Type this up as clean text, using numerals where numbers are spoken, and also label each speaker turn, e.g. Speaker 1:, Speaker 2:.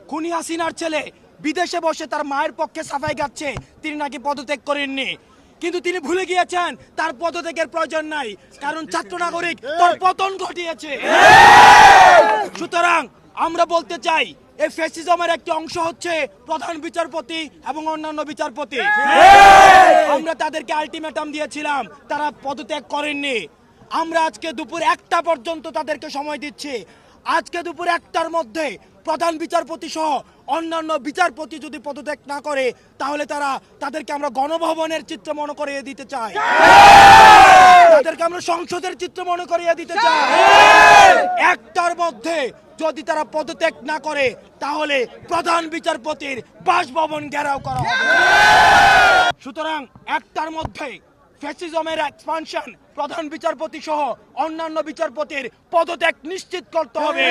Speaker 1: খুনি হাসিনার ছেলে বিদেশে বসে তার মায়ের পক্ষে সাফাই গাচ্ছে, তিনি নাকি পদত্যাগ করেননি। কিন্তু তিনি ভুলে গিয়েছেন তার পদত্যাগের প্রয়োজন নাই, কারণ ছাত্র নাগরিক তার পতন ঘটিয়েছে। সুতরাং আমরা বলতে চাই, এই ফ্যাসিজমের একটি অংশ হচ্ছে প্রধান বিচারপতি এবং অন্যান্য বিচারপতি। আমরা তাদেরকে আলটিমেটাম দিয়েছিলাম, তারা পদত্যাগ করেননি। আমরা আজকে দুপুর 1টা পর্যন্ত তাদেরকে সময় দিচ্ছি। আজকে দুপুর 1টার মধ্যে প্রধান বিচারপতি সহ অন্যান্য বিচারপতি যদি পদত্যাগ না করে, তাহলে তাদেরকে আমরা গণভবনের চিত্র মনে করিয়ে দিতে চাই, তাদেরকে আমরা সংসদের চিত্র মনে করিয়ে দিতে চাই। 1টার মধ্যে যদি তারা পদত্যাগ না করে, তাহলে প্রধান বিচারপতির বাসভবন ঘেরাও করা হবে। সুতরাং 1টার মধ্যে ফ্যাসিজমের এক্সপানশন, প্রধান বিচারপতি সহ অন্যান্য বিচারপতির পদত্যাগ নিশ্চিত করতে হবে।